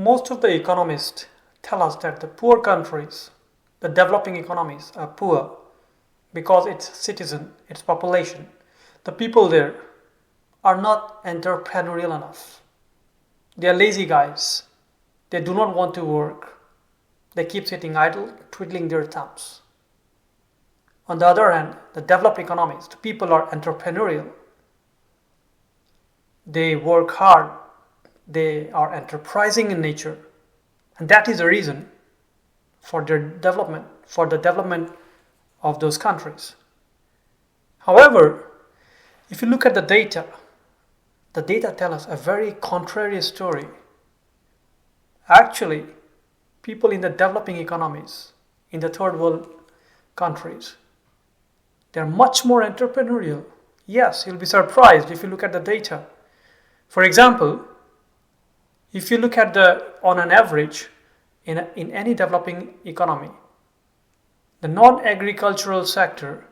Most of the economists tell us that the poor countries, the developing economies, are poor because its citizen, its population, the people there are not entrepreneurial enough. They are lazy guys. They do not want to work. They keep sitting idle, twiddling their thumbs. On the other hand, the developed economies, the people are entrepreneurial. They work hard. They are enterprising in nature. And that is the reason for their development, for the development of those countries. However, if you look at the data tell us a very contrary story. Actually, people in the developing economies, in the third world countries, they're much more entrepreneurial. Yes, you'll be surprised if you look at the data. For example, if you look at on an average, in any developing economy, the non-agricultural sector,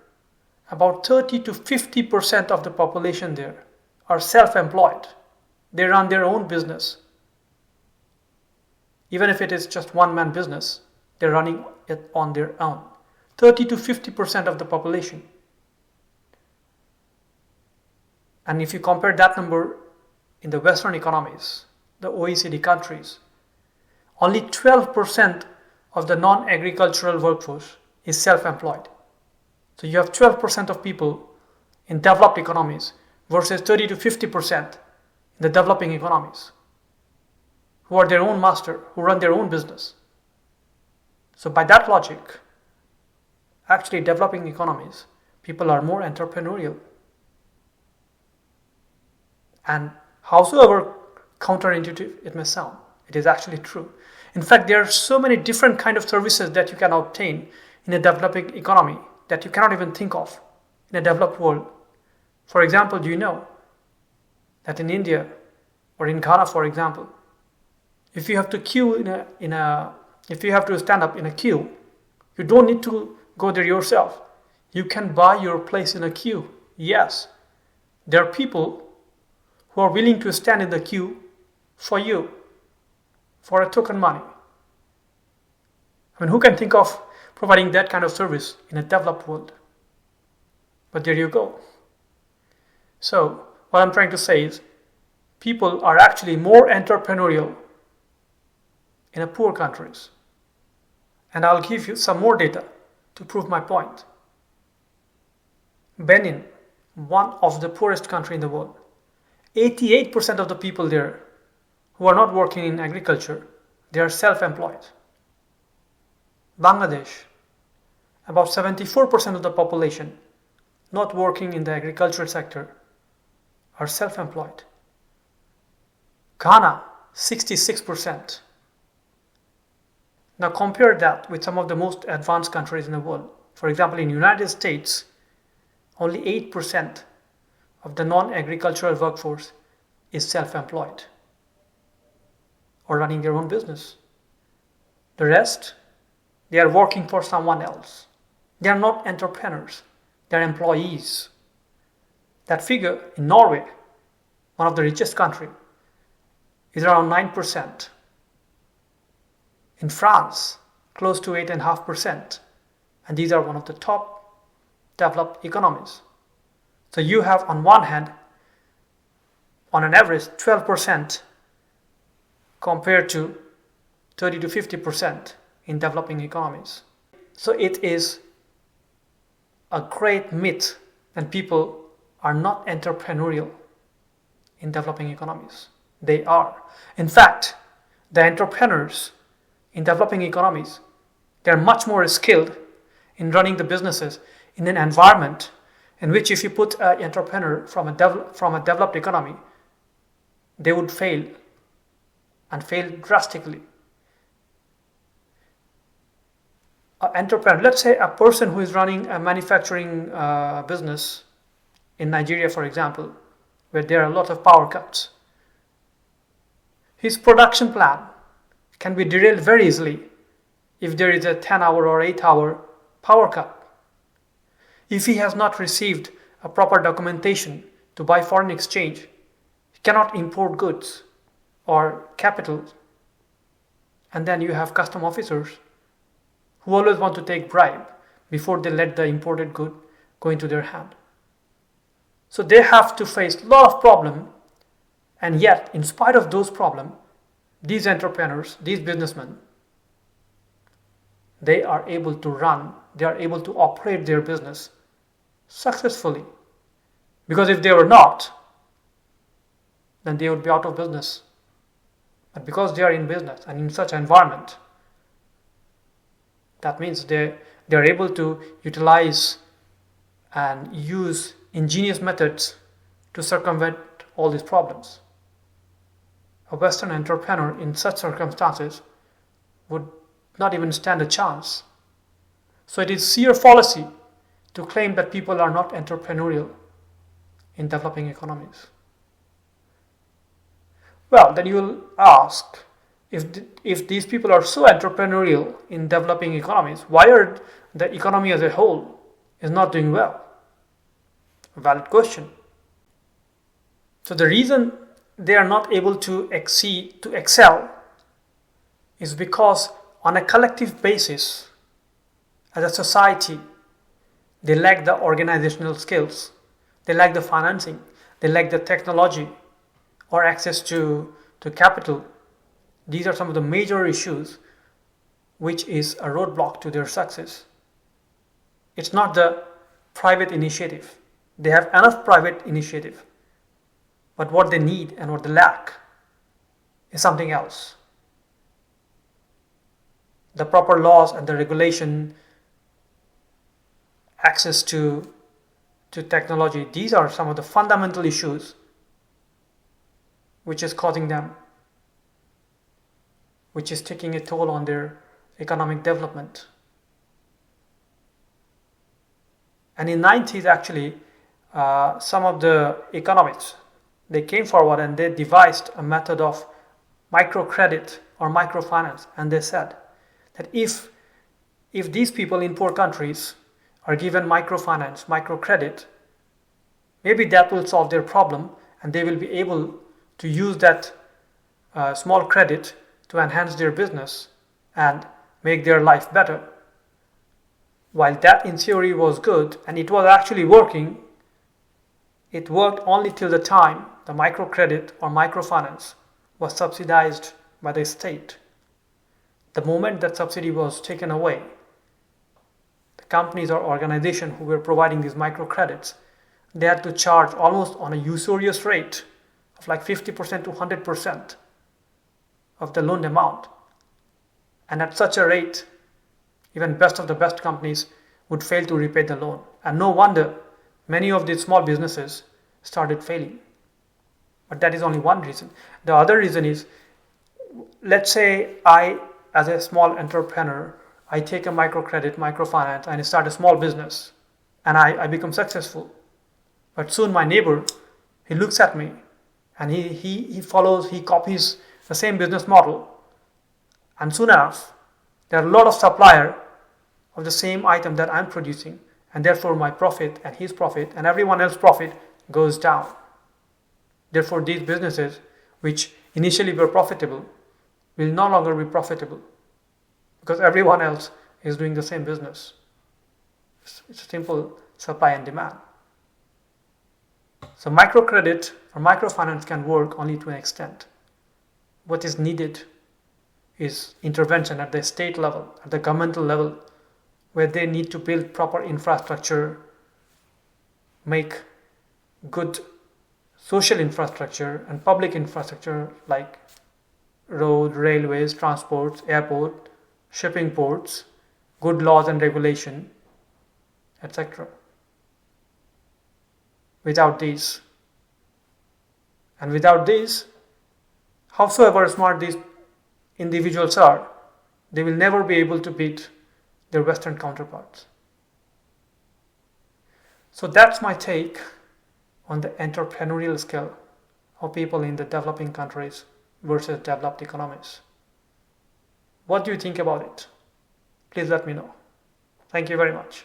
about 30 to 50% of the population there are self-employed. They run their own business. Even if it is just one-man business, they're running it on their own. 30 to 50% of the population. And if you compare that number in the Western economies, the OECD countries, only 12% of the non-agricultural workforce is self-employed. So you have 12% of people in developed economies versus 30 to 50% in the developing economies who are their own master, who run their own business. So by that logic, actually developing economies, people are more entrepreneurial. And howsoever counterintuitive it may sound, it is actually true. In fact, there are so many different kind of services that you can obtain in a developing economy that you cannot even think of in a developed world. For example, do you know that in India or in Ghana, for example, if you have to if you have to stand up in a queue, you don't need to go there yourself. You can buy your place in a queue. Yes, there are people who are willing to stand in the queue for you for a token money. I mean, who can think of providing that kind of service in a developed world? But there you go. So what I'm trying to say is people are actually more entrepreneurial in the poor countries. And I'll give you some more data to prove my point. Benin, one of the poorest countries in the world, 88% of the people there who are not working in agriculture, they are self-employed. Bangladesh, about 74% of the population not working in the agricultural sector are self-employed. Ghana, 66%. Now compare that with some of the most advanced countries in the world. For example, in the United States, only 8% of the non-agricultural workforce is self-employed or running their own business. The rest, they are working for someone else. They are not entrepreneurs. They are employees. That figure in Norway, one of the richest countries, is around 9%. In France, close to 8.5%. And these are one of the top developed economies. So you have on one hand, on an average, 12% compared to 30 to 50% in developing economies. So it is a great myth that people are not entrepreneurial in developing economies. They are. In fact, the entrepreneurs in developing economies, they are much more skilled in running the businesses in an environment in which if you put an entrepreneur from a developed economy, they would fail and fail drastically. An entrepreneur, let's say a person who is running a manufacturing business in Nigeria, for example, where there are a lot of power cuts. His production plan can be derailed very easily if there is a 10-hour or 8-hour power cut. If he has not received a proper documentation to buy foreign exchange, he cannot import goods or capital And then you have custom officers who always want to take bribe before they let the imported good go into their hand. So they have to face a lot of problem, and yet in spite of those problems, these entrepreneurs, these businessmen, they are able to run, they are able to operate their business successfully. Because if they were not, then they would be out of business. But because they are in business and in such an environment, that means they are able to utilize and use ingenious methods to circumvent all these problems. A Western entrepreneur in such circumstances would not even stand a chance. So it is sheer fallacy to claim that people are not entrepreneurial in developing economies. Well, then you will ask, if these people are so entrepreneurial in developing economies, why are the economy as a whole is not doing well? A valid question. So the reason they are not able to excel is because on a collective basis, as a society, they lack the organizational skills, they lack the financing, they lack the technology or access to capital. These are some of the major issues which is a roadblock to their success. It's not the private initiative. They have enough private initiative, but what they need and what they lack is something else. The proper laws and the regulation, access to technology, these are some of the fundamental issues which is causing them, which is taking a toll on their economic development. And in the 90s, actually, some of the economists, they came forward and they devised a method of microcredit or microfinance, and they said that if these people in poor countries are given microfinance, microcredit, maybe that will solve their problem and they will be able to use that small credit to enhance their business and make their life better. While that in theory was good and it was actually working, it worked only till the time the microcredit or microfinance was subsidized by the state. The moment that subsidy was taken away, the companies or organizations who were providing these microcredits, they had to charge almost on a usurious rate of like 50% to 100% of the loan amount. And at such a rate, even best of the best companies would fail to repay the loan. And no wonder many of these small businesses started failing. But that is only one reason. The other reason is, let's say I, as a small entrepreneur, I take a microcredit, microfinance, and I start a small business, and I become successful. But soon my neighbor, he looks at me, and he copies the same business model. And soon enough, there are a lot of suppliers of the same item that I'm producing, and therefore my profit and his profit and everyone else's profit goes down. Therefore, these businesses, which initially were profitable, will no longer be profitable because everyone else is doing the same business. It's a simple supply and demand. So microcredit or microfinance can work only to an extent. What is needed is intervention at the state level, at the governmental level, where they need to build proper infrastructure, make good social infrastructure and public infrastructure like road, railways, transports, airport, shipping ports, good laws and regulation, etc. Without these, howsoever smart these individuals are, they will never be able to beat their Western counterparts. So that's my take on the entrepreneurial skill of people in the developing countries versus developed economies. What do you think about it? Please let me know. Thank you very much.